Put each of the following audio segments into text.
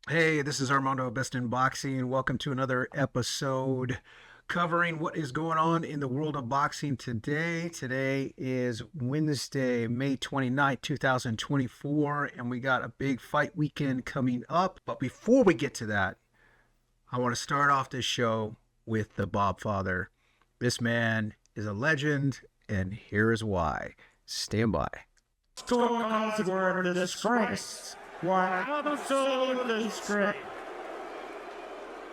Hey, this is Armando Best in Boxing. Welcome to another episode covering what is going on in the world of boxing today. Today is Wednesday, May 29th, 2024, and we got a big fight weekend coming up. But before we get to that, I want to start off this show with the Bob Father. This man is a legend, and here is why. Stand by. God's word of disgrace. Why, absolute disgrace.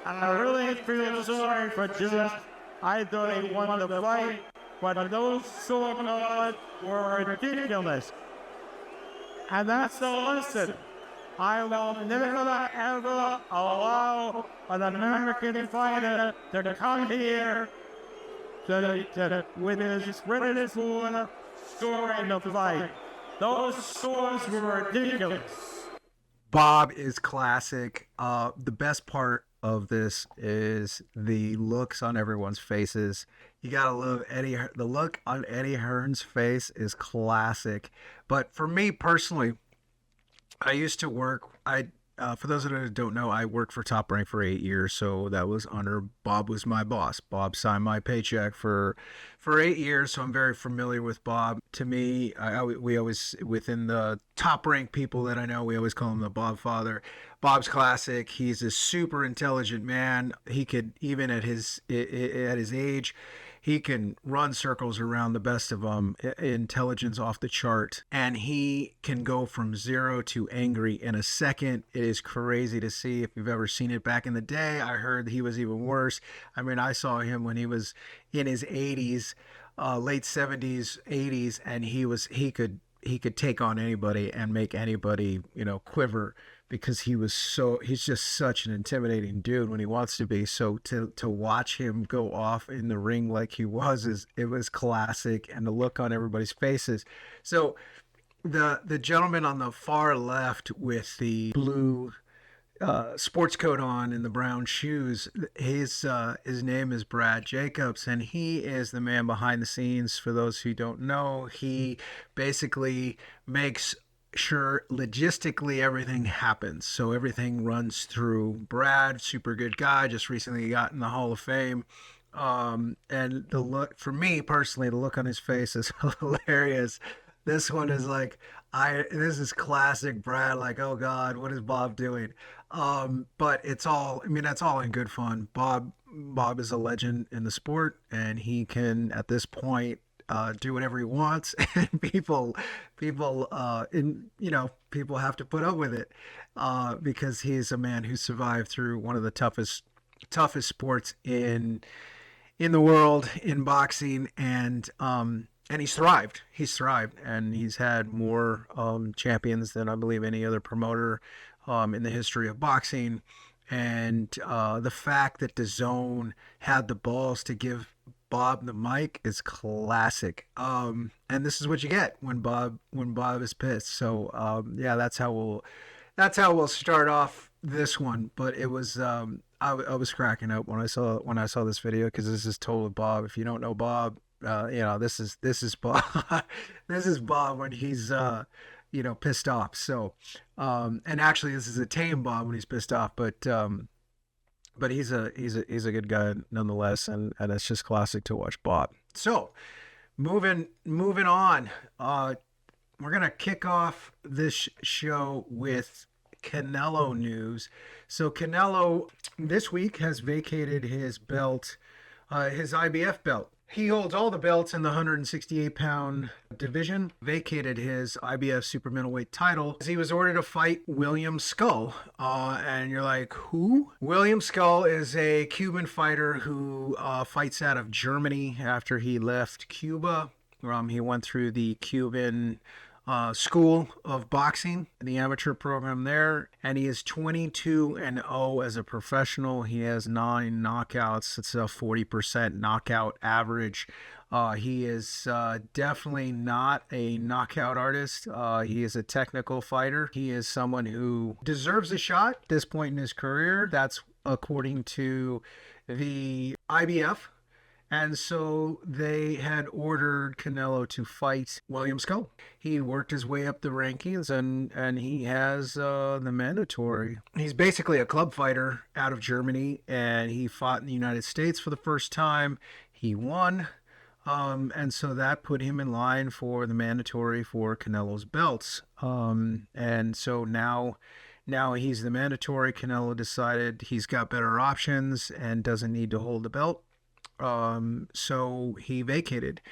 I really feel sorry for just, I thought he won the fight, but those so-called were ridiculous. And that's the lesson. I will never ever allow an American fighter to come here with his ridicule scoring the fight. Those scores were ridiculous. Bob is classic. The best part of this is the looks on everyone's faces. You gotta love Eddie. The look on Eddie Hearn's face is classic. But for me personally, I used to work. For those that don't know, I worked for Top Rank for 8 years. So that was under Bob was my boss. Bob signed my paycheck for 8 years. So I'm very familiar with Bob. To me, we always within the Top Rank people that I know, we always call him the Bob Father. Bob's classic. He's a super intelligent man. He could even at his age, he can run circles around the best of them, intelligence off the chart, and he can go from zero to angry in a second. It is crazy to see. If you've ever seen it back in the day, I heard he was even worse. I mean, I saw him when he was in his 80s, late 70s, 80s, and he could take on anybody and make anybody, quiver, because he's just such an intimidating dude when he wants to be. So to watch him go off in the ring like he it was classic, and the look on everybody's faces. So the gentleman on the far left with the blue sports coat on and the brown shoes. His name is Brad Jacobs, and he is the man behind the scenes. For those who don't know, he basically makes sure logistically everything happens. So everything runs through Brad. Super good guy. Just recently got in the Hall of Fame. And the look for me personally, the look on his face is hilarious. This one is like, this is classic Brad. Like, oh God, what is Bob doing? But it's all, I mean, that's all in good fun. Bob is a legend in the sport, and he can at this point do whatever he wants, and people have to put up with it, because he's a man who survived through one of the toughest sports in the world, in boxing, and he's thrived. And he's had more champions than I believe any other promoter in the history of boxing. And the fact that the Zone had the balls to give Bob the mic is classic. And this is what you get when Bob is pissed. So yeah, that's how we'll start off this one. But it was I was cracking up when I saw this video, because this is total Bob. If you don't know Bob, this is Bob. This is Bob when he's pissed off. So and actually this is a tame Bob when he's pissed off, but he's a good guy nonetheless, and it's just classic to watch Bob. So moving on, we're gonna kick off this show with Canelo news. So Canelo this week has vacated his belt, his IBF belt. He holds all the belts in the 168-pound division, vacated his IBF super middleweight title. He was ordered to fight William Skull. And you're like, who? William Skull is a Cuban fighter who fights out of Germany after he left Cuba. He went through the Cuban school of boxing, the amateur program there, and he is 22-0 as a professional. He has 9 knockouts. It's a 40% knockout average. He is definitely not a knockout artist. He is a technical fighter. He is someone who deserves a shot at this point in his career. That's according to the IBF. And so they had ordered Canelo to fight William Skull. He worked his way up the rankings, and he has the mandatory. He's basically a club fighter out of Germany, and he fought in the United States for the first time. He won. And so that put him in line for the mandatory for Canelo's belts. And so now he's the mandatory. Canelo decided he's got better options and doesn't need to hold the belt. So he vacated.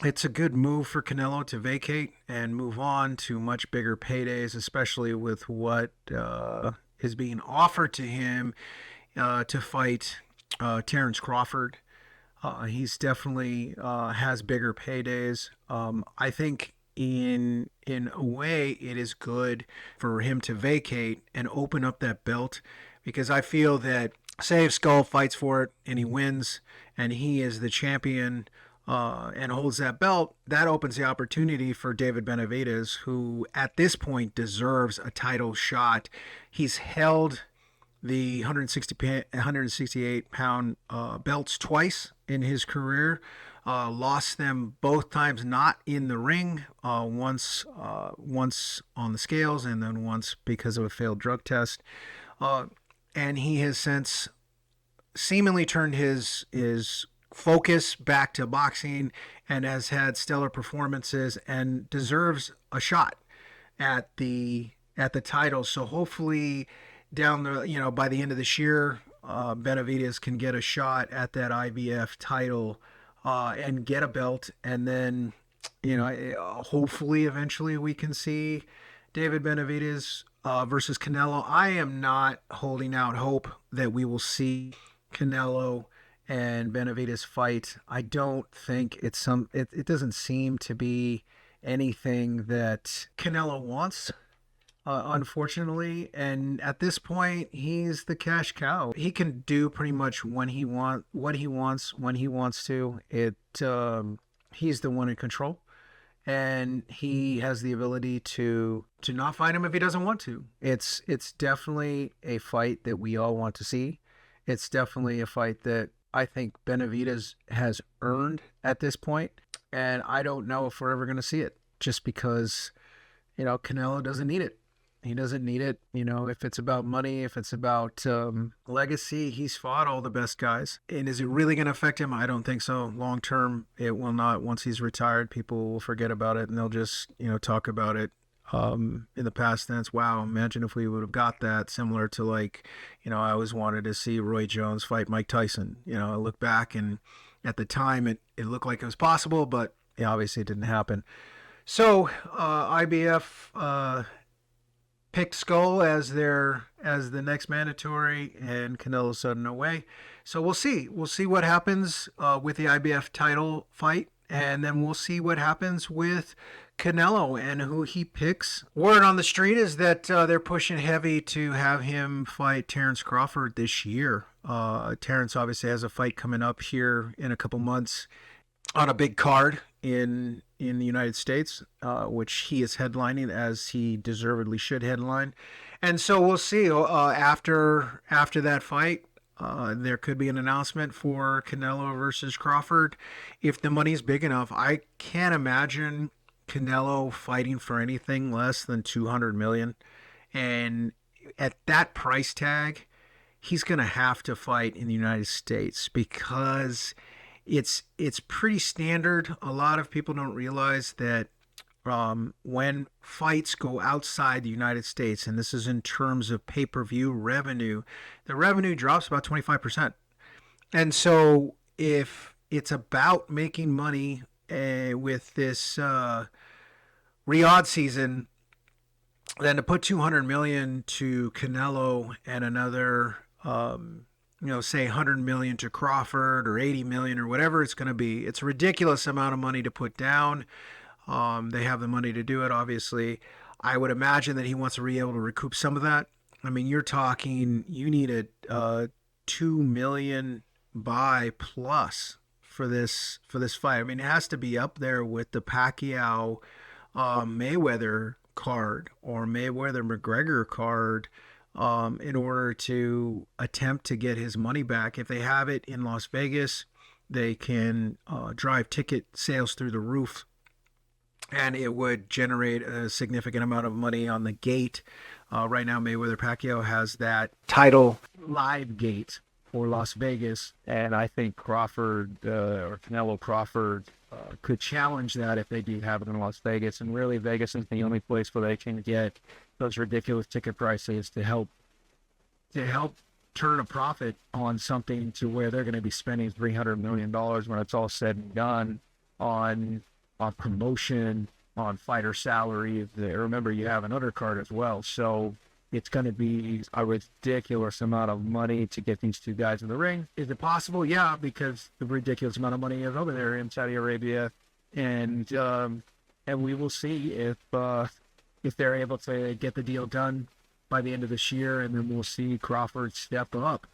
It's a good move for Canelo to vacate and move on to much bigger paydays, especially with what is being offered to him to fight Terrence Crawford. He's definitely has bigger paydays. I think in a way it is good for him to vacate and open up that belt, because I feel that, say if Skull fights for it and he wins and he is the champion and holds that belt, that opens the opportunity for David Benavidez, who at this point deserves a title shot. He's held the 168 pound belts twice in his career. Lost them both times not in the ring. Once on the scales, and then once because of a failed drug test. And he has since seemingly turned his focus back to boxing and has had stellar performances and deserves a shot at the title. So hopefully down the by the end of this year, Benavidez can get a shot at that IBF title and get a belt, and then hopefully eventually we can see David Benavidez versus Canelo. I am not holding out hope that we will see Canelo and Benavidez fight. I don't think it doesn't seem to be anything that Canelo wants, unfortunately. And at this point, he's the cash cow. He can do pretty much what he wants when he wants to. He's the one in control, and he has the ability to not fight him if he doesn't want to. It's definitely a fight that we all want to see. It's definitely a fight that I think Benavidez has earned at this point, and I don't know if we're ever going to see it, just because Canelo doesn't need it. He doesn't need it. If it's about money, if it's about legacy, he's fought all the best guys. And is it really going to affect him? I don't think so. Long term, it will not. Once he's retired, people will forget about it, and they'll just, talk about it in the past tense. Wow, imagine if we would have got that. Similar to, like, I always wanted to see Roy Jones fight Mike Tyson. I look back, and at the time, it looked like it was possible, but obviously it didn't happen. So IBF picked Skull as the next mandatory, and Canelo said no way. So we'll see what happens with the IBF title fight, and then we'll see what happens with Canelo and who he picks. Word on the street is that they're pushing heavy to have him fight Terrence Crawford this year. Terrence obviously has a fight coming up here in a couple months on a big card in the United States, which he is headlining, as he deservedly should headline. And so we'll see after that fight. There could be an announcement for Canelo versus Crawford if the money's big enough. I can't imagine Canelo fighting for anything less than 200 million, and at that price tag, he's going to have to fight in the United States, because it's pretty standard. A lot of people don't realize that when fights go outside the United States, and this is in terms of pay-per-view revenue, the revenue drops about 25%. And so if it's about making money with this Riyadh season, then to put 200 million to Canelo and another say 100 million to Crawford, or 80 million, or whatever it's going to be. It's a ridiculous amount of money to put down. They have the money to do it, obviously. I would imagine that he wants to be able to recoup some of that. I mean, you're talking, you need a 2 million buy plus for this fight. I mean, it has to be up there with the Pacquiao Mayweather card or Mayweather McGregor card, in order to attempt to get his money back. If they have it in Las Vegas, They can drive ticket sales through the roof, and it would generate a significant amount of money on the gate. Right now, Mayweather Pacquiao has that title live gate for Las Vegas, and I think Crawford or Canelo Crawford could challenge that if they do have it in Las Vegas. And really, Vegas is the only place where they can get those ridiculous ticket prices to help turn a profit on something to where they're going to be spending $300 million when it's all said and done on promotion, on fighter salaries. Remember, you have an undercard as well, so it's going to be a ridiculous amount of money to get these two guys in the ring. Is it possible? Yeah, because the ridiculous amount of money is over there in Saudi Arabia, and we will see if they're able to get the deal done by the end of this year, and then we'll see Crawford step up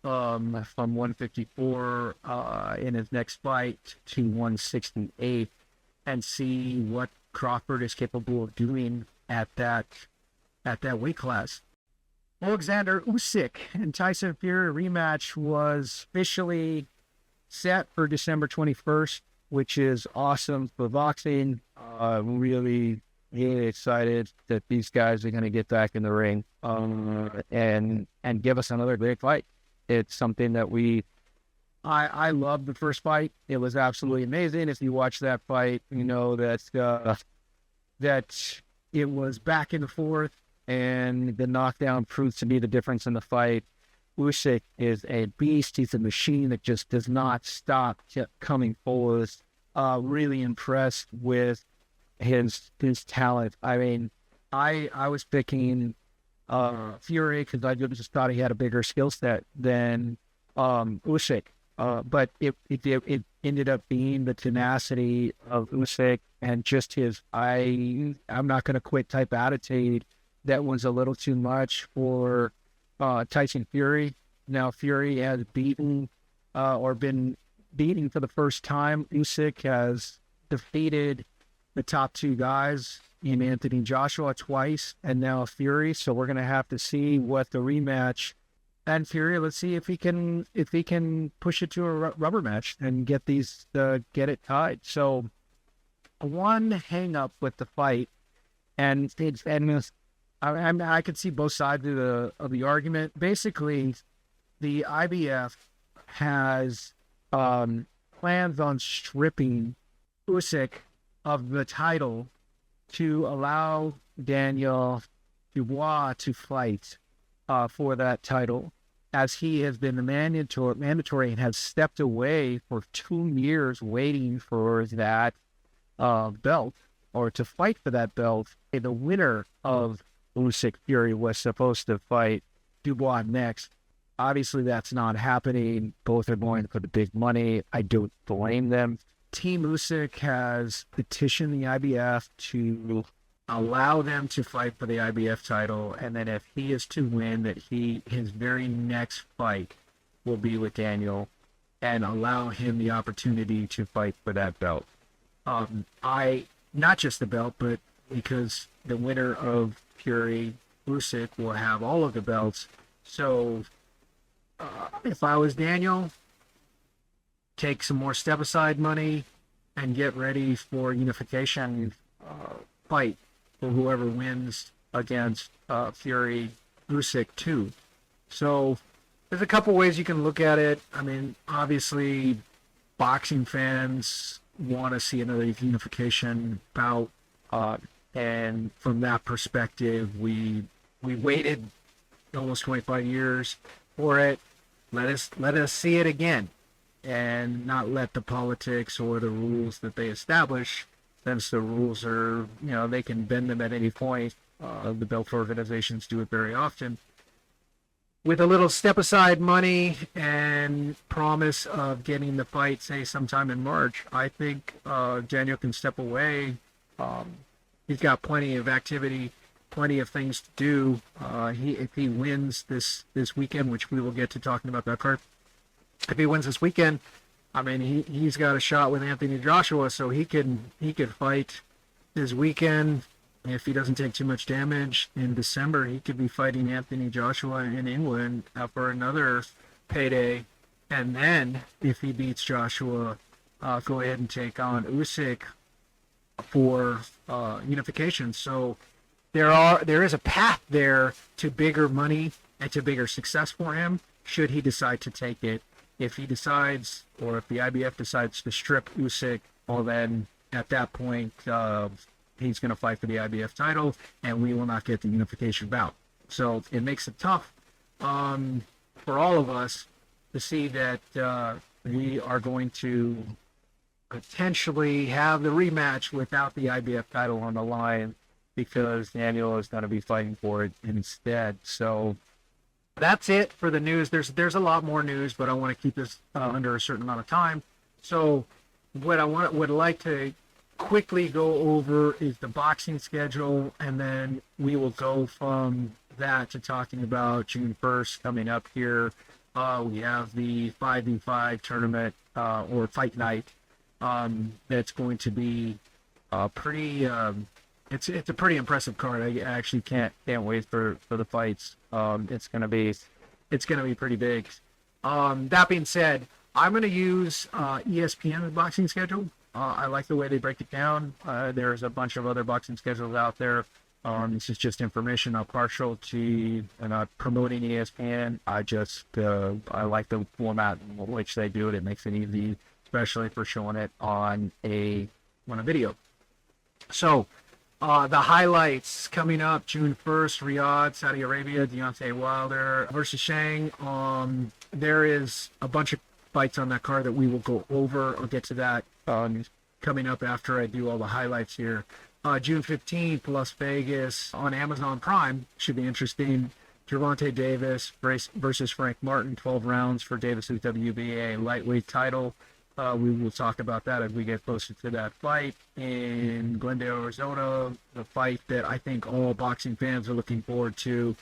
from 154 in his next fight to 168, and see what Crawford is capable of doing at that weight class. Alexander Usyk and Tyson Fury rematch was officially set for December 21st, which is awesome for boxing. Really excited that these guys are going to get back in the ring and give us another great fight. It's something that I loved the first fight. It was absolutely amazing. If you watch that fight, you know that it was back and forth, and the knockdown proves to be the difference in the fight. Usyk is a beast. He's a machine that just does not stop, kept coming forward. Really impressed with his talent. I mean, I was picking Fury because I just thought he had a bigger skill set than Usyk. But it ended up being the tenacity of Usyk and just his I'm not going to quit type attitude that was a little too much for Tyson Fury. Now Fury has beaten or been beating for the first time. Usyk has defeated the top two guys in Anthony Joshua twice, and now Fury. So we're going to have to see what the rematch. And Fury, let's see if he can push it to a rubber match and get it tied. So one hang up with the fight, and I could see both sides of the argument. Basically, the IBF has plans on stripping Usyk of the title to allow Daniel Dubois to fight for that title, as he has been the mandatory and has stepped away for 2 years waiting for that belt, or to fight for that belt. The winner of Usyk Fury was supposed to fight Dubois next. Obviously, that's not happening. Both are going for the big money. I don't blame them. Team Usyk has petitioned the IBF to allow them to fight for the IBF title, and then if he is to win, that his very next fight will be with Daniel, and allow him the opportunity to fight for that belt. Not just the belt, but because the winner of Fury Usyk will have all of the belts. So if I was Daniel, take some more step aside money and get ready for unification fight for whoever wins against Fury Usyk too. So there's a couple ways you can look at it. I mean, obviously, boxing fans want to see another unification bout, and from that perspective, we waited almost 25 years for it. Let us see it again, and not let the politics or the rules that they establish, since the rules are, they can bend them at any point. The belt organizations do it very often. With a little step aside money and promise of getting the fight, say, sometime in March, I think Daniel can step away. He's got plenty of activity, plenty of things to do. If he wins this weekend, which we will get to talking about that card, if he wins this weekend, I mean, he's got a shot with Anthony Joshua, so he could fight this weekend. If he doesn't take too much damage in December, he could be fighting Anthony Joshua in England for another payday. and then if he beats Joshua, go ahead and take on Usyk for unification. So there is a path there to bigger money and to bigger success for him should he decide to take it. If he decides, or if the IBF decides to strip Usyk, well then at that point he's going to fight for the IBF title, and we will not get the unification bout. So it makes it tough for all of us to see that we are going to potentially have the rematch without the IBF title on the line, because Daniel is going to be fighting for it instead. So that's it for the news. There's a lot more news, but I want to keep this under a certain amount of time. So what I would like to quickly go over is the boxing schedule, and then we will go from that to talking about June 1st coming up here. We have the 5v5 tournament or fight night. That's going to be pretty. It's a pretty impressive card. I actually can't wait for the fights. It's gonna be pretty big. That being said, I'm gonna use ESPN's boxing schedule. I like the way they break it down. There's a bunch of other boxing schedules out there. This is just information. I'm partial to not promoting ESPN. I like the format in which they do it. It makes it easy, especially for showing it on a video. So the highlights coming up June 1st, Riyadh, Saudi Arabia, Deontay Wilder versus Shang. There is a bunch of fights on that card that we will go over. I'll get to that coming up after I do all the highlights here. June 15th, Las Vegas on Amazon Prime. Should be interesting. Gervonta Davis versus Frank Martin, 12 rounds for Davis's WBA lightweight title. We will talk about that as we get closer to that fight. In Glendale, Arizona, the fight that I think all boxing fans are looking forward to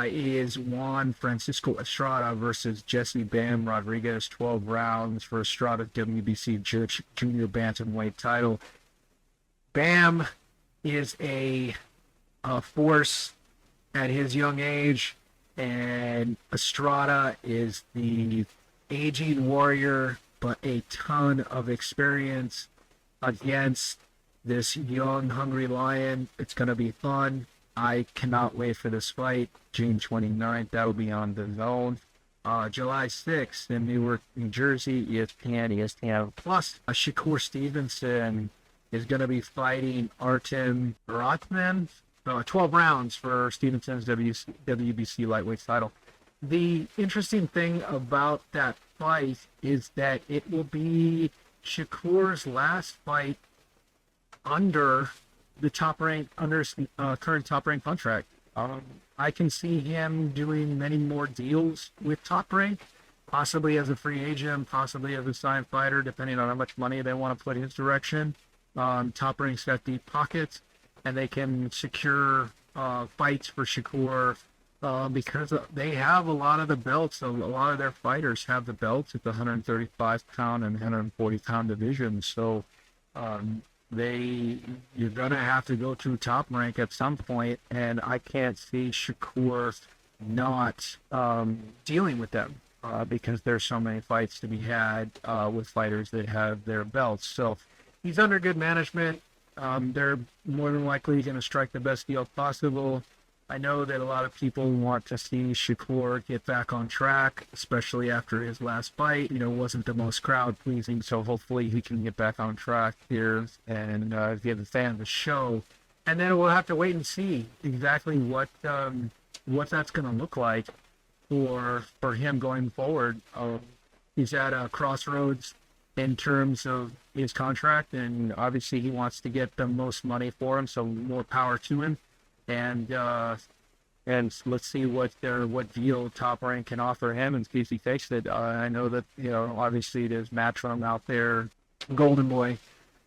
is Juan Francisco Estrada versus Jesse Bam Rodriguez, 12 rounds for Estrada's WBC junior bantamweight title. Bam is a force at his young age, and Estrada is the aging warrior, but a ton of experience against this young, hungry lion. It's going to be fun. I cannot wait for this fight. June 29th, that'll be on the Zone. July 6th in Newark, New Jersey, ESPN Plus. Shakur Stevenson is going to be fighting Artem Rotman. 12 rounds for Stevenson's WBC lightweight title. The interesting thing about that fight is that it will be Shakur's last fight under the current top rank contract. I can see him doing many more deals with Top Rank, possibly as a free agent, possibly as a signed fighter, depending on how much money they want to put his direction. Top Rank's got deep pockets, and they can secure fights for Shakur because they have a lot of the belts. A lot of their fighters have the belts at the 135-pound and 140-pound division. So you're going to have to go to Top Rank at some point, and I can't see Shakur not dealing with them because there's so many fights to be had with fighters that have their belts. So he's under good management. They're more than likely going to strike the best deal possible. I know that a lot of people want to see Shakur get back on track, especially after his last fight. Wasn't the most crowd pleasing, so hopefully he can get back on track here and give the fans a show. And then we'll have to wait and see exactly what that's going to look like for him going forward. He's at a crossroads in terms of his contract, and obviously he wants to get the most money for him, so more power to him. And let's see what deal Top Rank can offer him and see if he takes it. I know that obviously there's Matchroom out there, Golden Boy,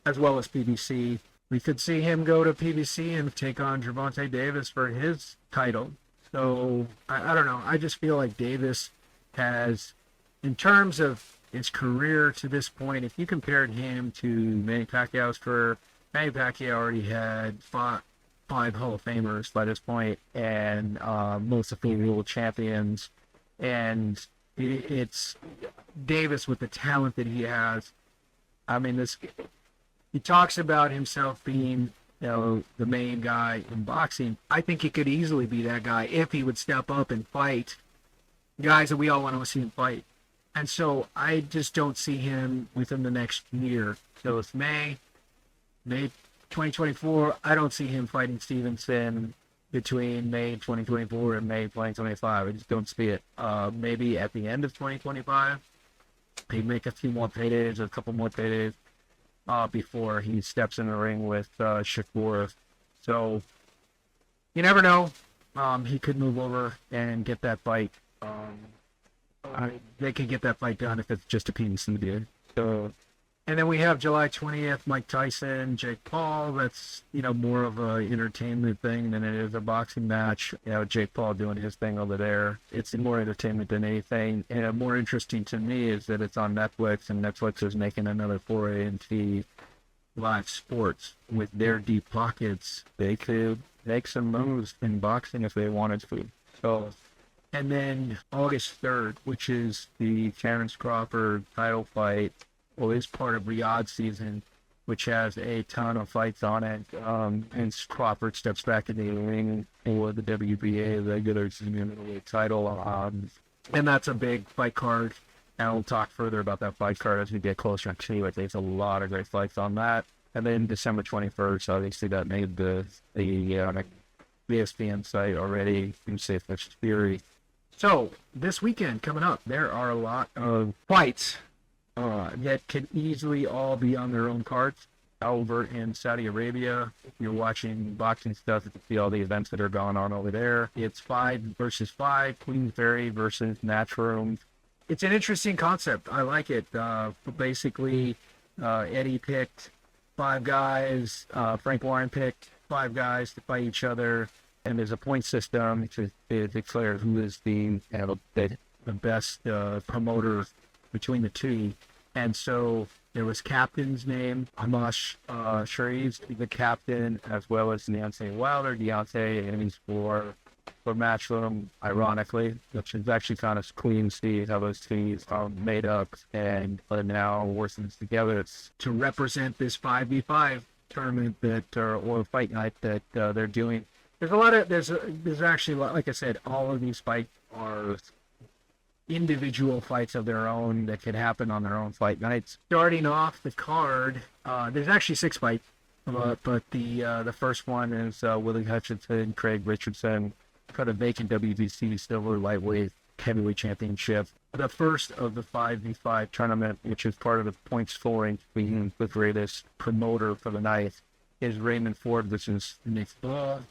as well as PBC. We could see him go to PBC and take on Gervonta Davis for his title. So I don't know. I just feel like Davis has, in terms of his career to this point, if you compared him to Manny Pacquiao's career, Manny Pacquiao already had fought 5 Hall of Famers by this point, and most of the world champions, and It's Davis with the talent that he has. I mean, this he talks about himself being, the main guy in boxing. I think he could easily be that guy if he would step up and fight guys that we all want to see him fight. And so I just don't see him within the next year. So it's May 2024. I don't see him fighting Stevenson between May 2024 and May 2025. I just don't see it. Maybe at the end of 2025, he make a few more paydays, a couple more paydays, before he steps in the ring with Shakur. So you never know. He could move over and get that fight. They could get that fight done if it's just a penis in the beard. So, and then we have July 20th, Mike Tyson, Jake Paul. That's, more of a entertainment thing than it is a boxing match. Jake Paul doing his thing over there. It's more entertainment than anything. And more interesting to me is that it's on Netflix, and Netflix is making another foray into live sports. With their deep pockets, they could make some moves in boxing if they wanted to. So, and then August 3rd, which is the Terrence Crawford title fight, is part of Riyadh season, which has a ton of fights on it. And Crawford steps back in the ring for the WBA regular middleweight title. And that's a big fight card. And we'll talk further about that fight card as we get closer. Anyway, there's a lot of great fights on that. And then December 21st, obviously that made the ESPN site already. Usyk Fury. So this weekend coming up, there are a lot of fights that could easily all be on their own cards. Over in Saudi Arabia, if you're watching boxing stuff, you can see all the events that are going on over there. It's 5 versus 5, Queensberry versus Matchroom. It's an interesting concept. I like it. Basically, Eddie picked 5 guys. Frank Warren picked 5 guys to fight each other. And there's a point system to declare who is the best promoter between the two. And so there was captain's name, Amash Sharif's the captain, as well as Deontay Wilder. Deontay enemies for Matchroom, ironically, which is actually kind of clean to see how those teams are made up and are now working together. It's to represent this 5v5 tournament or fight night that they're doing. There's actually, like I said, all of these fights are individual fights of their own that could happen on their own fight nights. Starting off the card, there's actually 6 fights, but the first one is Willie Hutchinson, Craig Richardson, for the vacant WBC Silver Lightweight Heavyweight Championship. The first of the 5v5 tournament, which is part of the point scoring being the greatest promoter for the night, is Raymond Ford versus Nick Ball.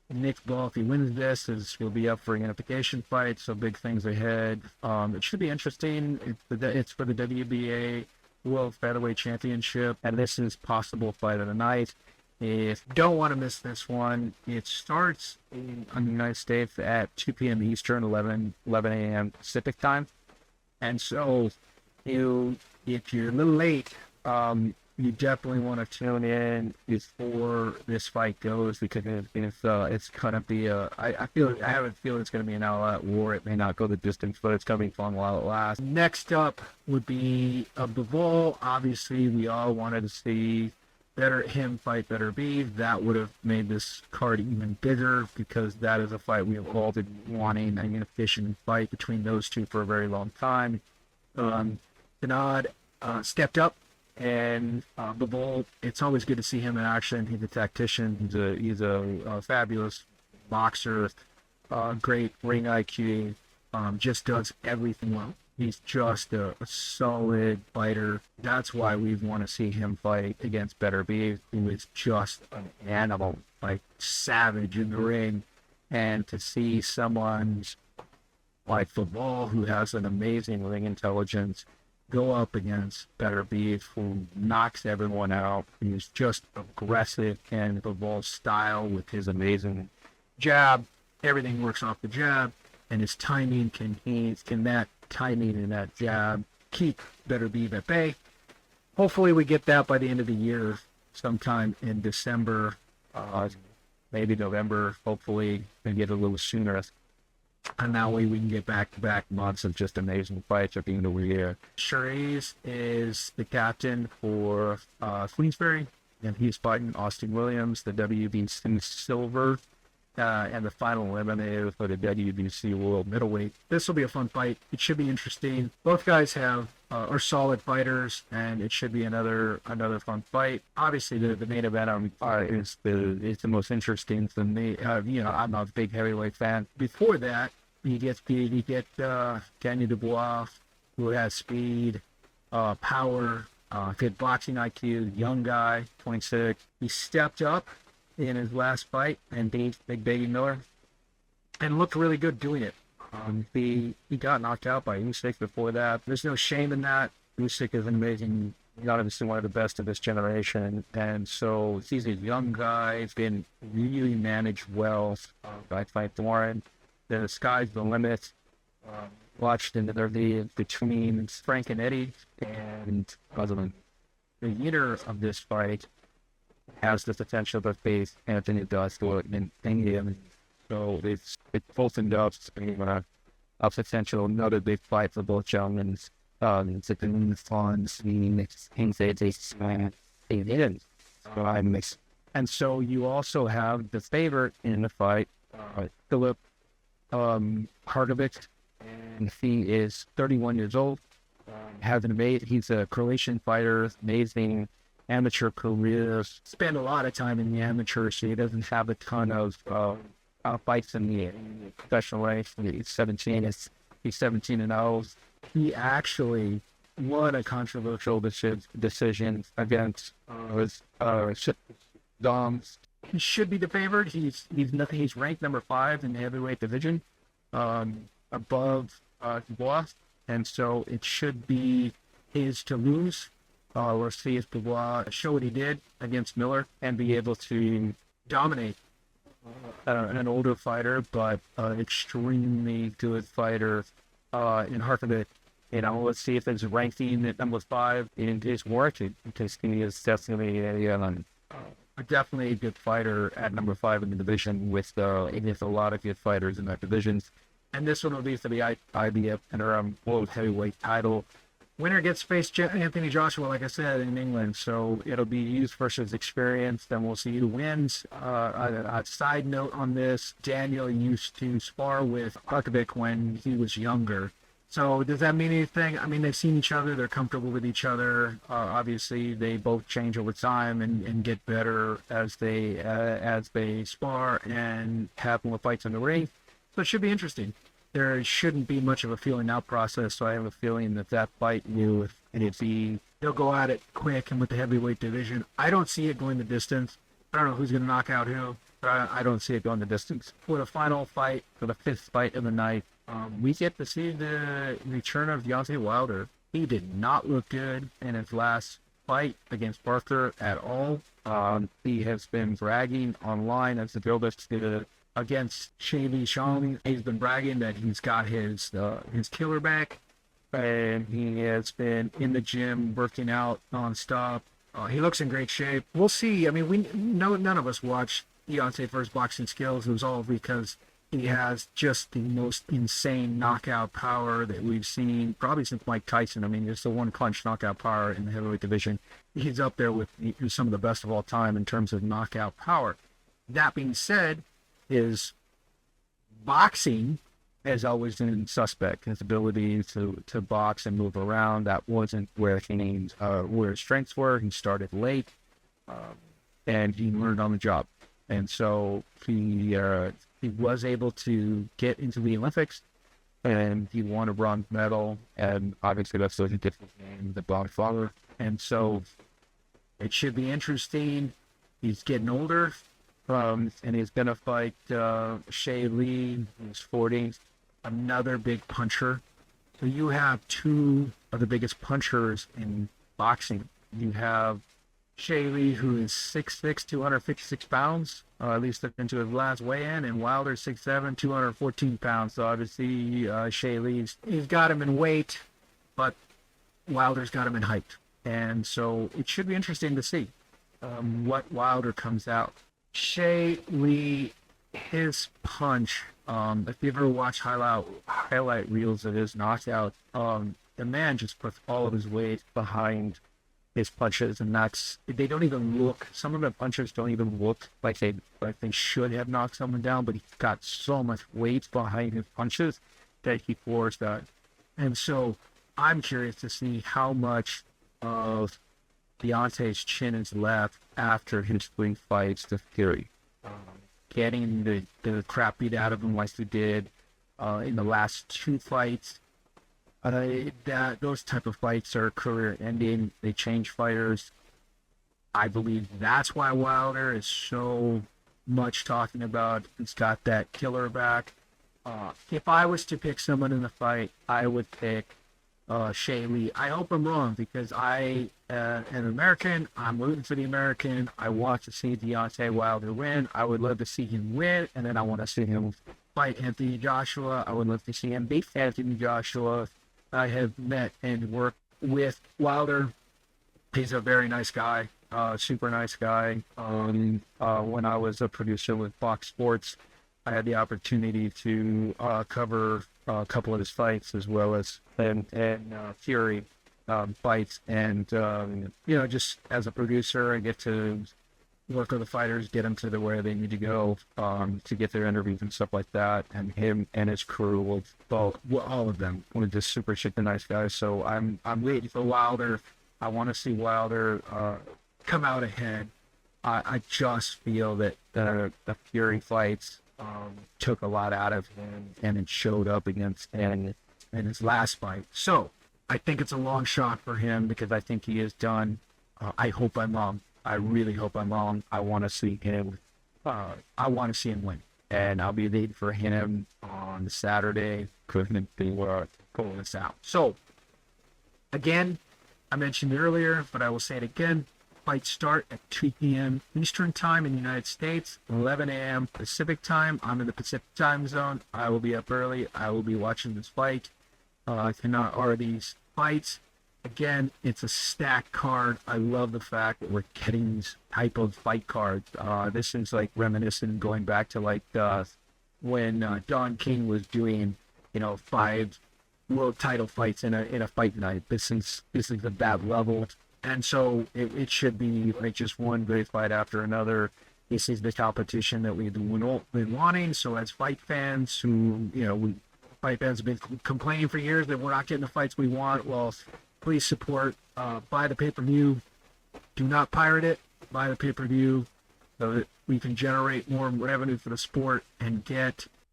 Nick Ball, if he wins this, will be up for a unification fight, so big things ahead. It should be interesting. It's for the WBA World Featherweight Championship, and this is possible fight of the night. If you don't want to miss this one, it starts in the United States at 2 p.m. Eastern, 11 a.m. Pacific time. And so, if you're a little late, you definitely want to tune in before this fight goes, because it's going to be I have a feeling it's going to be an all-out war. It may not go the distance, but it's going to be fun while it lasts. Next up would be Bivol. Obviously, we all wanted to see him fight Better Beef. That would have made this card even bigger, because that is a fight we have all been wanting, an efficient fight between those two for a very long time. Denard stepped up. And Bivol, it's always good to see him in action. He's a tactician. He's a fabulous boxer. Great ring IQ. Just does everything well. He's just a solid fighter. That's why we want to see him fight against Better Beef, who is just an animal, like savage in the ring. And to see someone like Bivol, who has an amazing ring intelligence, go up against Better Beef, who knocks everyone out. He's just aggressive, and Bivol's style with his amazing jab, everything works off the jab, and his timing can that timing and that jab keep Better Beef at bay. Hopefully we get that by the end of the year, sometime in December, maybe November. Hopefully we get a little sooner. And that way we can get back-to-back months of just amazing fights at the end of the year. Charisse is the captain for Queensberry, and he's fighting Austin Williams, the WBC Silver, and the final eliminator for the WBC World Middleweight. This will be a fun fight. It should be interesting. Both guys are solid fighters, and it should be another fun fight. Obviously, the main event is the most interesting for me. I'm a big heavyweight fan. Before that, you get Daniel Dubois, who has speed, power, good boxing IQ, young guy, 26. He stepped up in his last fight and beat Big Baby Miller and looked really good doing it. He got knocked out by Usyk before that. There's no shame in that. Usyk is an amazing, obviously one of the best of this generation, and so he's a young guy. He's been really managed well by Fight Warren. The sky's the limit. Watched an interview between Frank and Eddie, and the winner of this fight has the potential to face Anthony Joshua in England. So it's opened up a potential another big fight for both gentlemen. It's a fun, things they didn't. And so you also have the favorite in the fight, Philip Harkovic, and he is 31 years old. He's a Croatian fighter, amazing amateur career. Spent a lot of time in the amateur, so he doesn't have a ton of fights in the professional range. He's 17. He's 17-0. He actually won a controversial decision against Doms. He should be the favorite. He's nothing. He's ranked number 5 in the heavyweight division, above Dubois, and so it should be his to lose. We'll see if Dubois show what he did against Miller and be able to dominate an older fighter, but extremely good fighter in Harkovic. Let's see if his ranking at number 5 is warranted, because he is definitely definitely a good fighter at number 5 in the division with a lot of good fighters in that division. And this one will be for the IBF interim world heavyweight title. Winner gets to face Anthony Joshua, like I said, in England. So it'll be youth versus experience. Then we'll see who wins. A side note on this, Daniel used to spar with Harkovic when he was younger. So does that mean anything? I mean, they've seen each other. They're comfortable with each other. Obviously, they both change over time and get better as they spar and have more fights in the ring. So it should be interesting. There shouldn't be much of a feeling out process, so I have a feeling that fight they'll go at it quick and with the heavyweight division. I don't see it going the distance. I don't know who's going to knock out who, but I don't see it going the distance. For the final fight, for the 5th fight of the night, we get to see the return of Deontay Wilder. He did not look good in his last fight against Barker at all. He has been bragging online as the build-up to against Shavy Sean. He's been bragging that he's got his killer back, and he has been in the gym working out nonstop. He looks in great shape. We'll see. I mean, none of us watched Deontay's first boxing skills. It was all because he has just the most insane knockout power that we've seen probably since Mike Tyson. I mean, just the one punch knockout power in the heavyweight division. He's up there with some of the best of all time in terms of knockout power. That being said, his boxing has always been suspect. His ability to box and move around, that wasn't where his strengths were. He started late, and he learned on the job. And so he was able to get into the Olympics, and he won a bronze medal. And obviously that's a different name than Bob Arum. And so it should be interesting. He's getting older. And he's going to fight Zhilei, who's 40, another big puncher. So you have 2 of the biggest punchers in boxing. You have Zhilei, who is 6'6", 256 pounds, at least into his last weigh-in, and Wilder 6'7", 214 pounds. So obviously Zhilei, he's got him in weight, but Wilder's got him in height. And so it should be interesting to see what Wilder comes out. Zhilei his punch, if you ever watch highlight reels of his knockout, the man just puts all of his weight behind his punches, and that's they don't even look. Some of the punches don't even look like they should have knocked someone down, but he's got so much weight behind his punches that he floors that. And so I'm curious to see how much of Deontay's chin is left after his 3 fights to Fury. Getting the crap beat out of him like he did in the last 2 fights. That those type of fights are career ending. They change fighters. I believe that's why Wilder is so much talking about. He's got that killer back. If I was to pick someone in the fight, I would pick Zhilei. I hope I'm wrong because I am an American. I'm rooting for the American. I want to see Deontay Wilder win. I would love to see him win, and then I want to see him fight Anthony Joshua. I would love to see him beat Anthony Joshua. I have met and worked with Wilder. He's a very nice guy, super nice guy. When I was a producer with Fox Sports, I had the opportunity to cover a couple of his fights as well as and Fury fights, and just as a producer, I get to work with the fighters, get them to where they need to go to get their interviews and stuff like that. And him and his crew all of them were just super nice guys. So I'm waiting for Wilder. I want to see Wilder come out ahead. I just feel that the Fury fights took a lot out of him, and it showed up against in his last fight. So I think it's a long shot for him because I think he is done. I hope I'm wrong. I really hope I'm wrong. I want to see him. I want to see him win, and I'll be waiting for him on Saturday. Couldn't be pulling this out. So again, I mentioned it earlier, but I will say it again. Fights start at 2 p.m. Eastern Time in the United States, 11 a.m. Pacific Time. I'm in the Pacific Time Zone. I will be up early. I will be watching this fight. I cannot order these fights. Again, it's a stacked card. I love the fact that we're getting these type of fight cards. This is like reminiscent going back to when Don King was doing, 5 world title fights in a fight night. This is at that level. And so it should be like just one great fight after another. This is the competition that we've been wanting. So as fight fans fight fans have been complaining for years that we're not getting the fights we want. Well, please support, buy the pay-per-view. Do not pirate it. Buy the pay-per-view so that we can generate more revenue for the sport and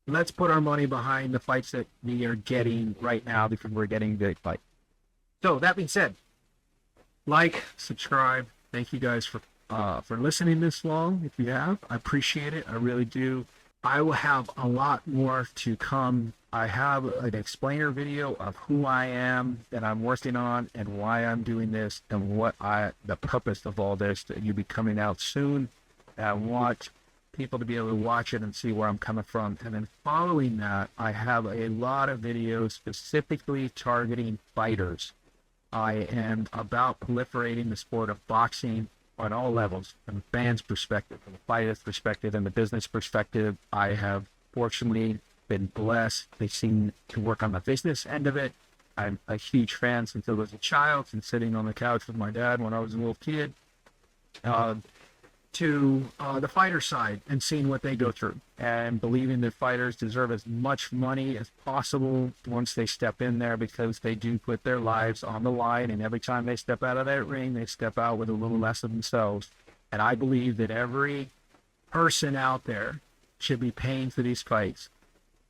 let's put our money behind the fights that we are getting right now because we're getting great fight. So that being said, like, subscribe. Thank you guys for listening this long. If you have, I appreciate it. I really do. I will have a lot more to come. I have an explainer video of who I am that I'm working on and why I'm doing this and the purpose of all this that you'll be coming out soon. I want people to be able to watch it and see where I'm coming from. And then following that, I have a lot of videos specifically targeting fighters. I am about proliferating the sport of boxing on all levels, from the fans' perspective, from the fighter's perspective, and the business perspective. I have fortunately been blessed. They seem to work on the business end of it. I'm a huge fan since I was a child, and sitting on the couch with my dad when I was a little kid, to the fighter side and seeing what they go through and believing that fighters deserve as much money as possible once they step in there because they do put their lives on the line, and every time they step out of that ring, they step out with a little less of themselves. And I believe that every person out there should be paying for these fights.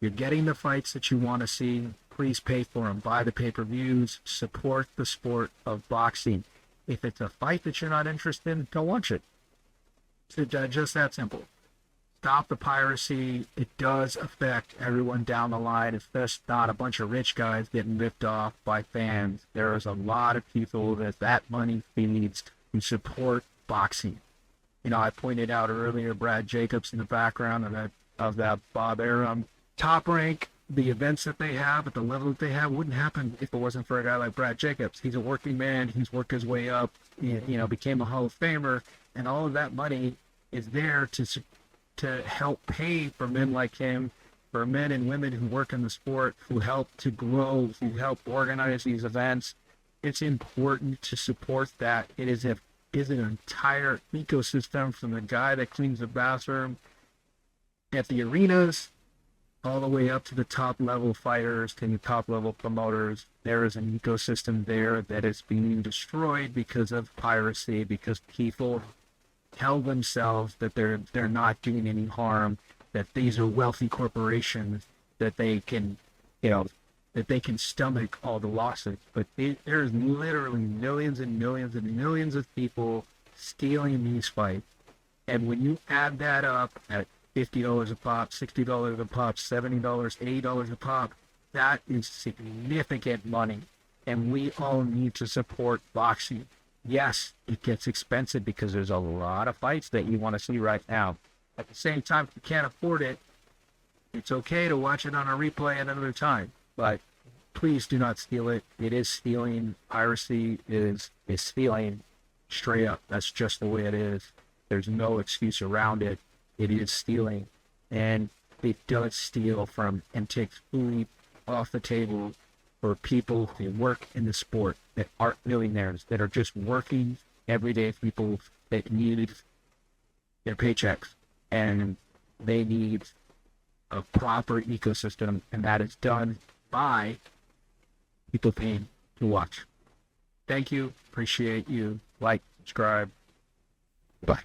You're getting the fights that you want to see. Please pay for them. Buy the pay-per-views. Support the sport of boxing. If it's a fight that you're not interested in, don't watch it. It's just that simple. Stop the piracy. It does affect everyone down the line. It's just not a bunch of rich guys getting ripped off by fans. There is a lot of people that money feeds to support boxing. I pointed out earlier Brad Jacobs in the background of that Bob Arum. Top Rank, the events that they have at the level that they have wouldn't happen if it wasn't for a guy like Brad Jacobs. He's a working man. He's worked his way up, became a Hall of Famer, and all of that money is there to help pay for men like him, for men and women who work in the sport, who help to grow, who help organize these events. It's important to support that. It is an entire ecosystem, from the guy that cleans the bathroom at the arenas all the way up to the top level fighters, to the top level promoters. There is an ecosystem there that is being destroyed because of piracy, because people tell themselves that they're not doing any harm, that these are wealthy corporations, that they can, that they can stomach all the losses. But there's literally millions and millions and millions of people stealing these fights. And when you add that up at $50 a pop, $60 a pop, $70, $80 a pop, that is significant money. And we all need to support boxing. Yes, it gets expensive because there's a lot of fights that you want to see right now. At the same time, if you can't afford it, it's okay to watch it on a replay at another time. But please do not steal it. It is stealing. Piracy is stealing straight up. That's just the way it is. There's no excuse around it. It is stealing. And it does steal from and takes food off the table for people who work in the sport, that aren't millionaires, that are just working everyday people that need their paychecks. And they need a proper ecosystem, and that is done by people paying to watch. Thank you. Appreciate you. Like, subscribe. Bye.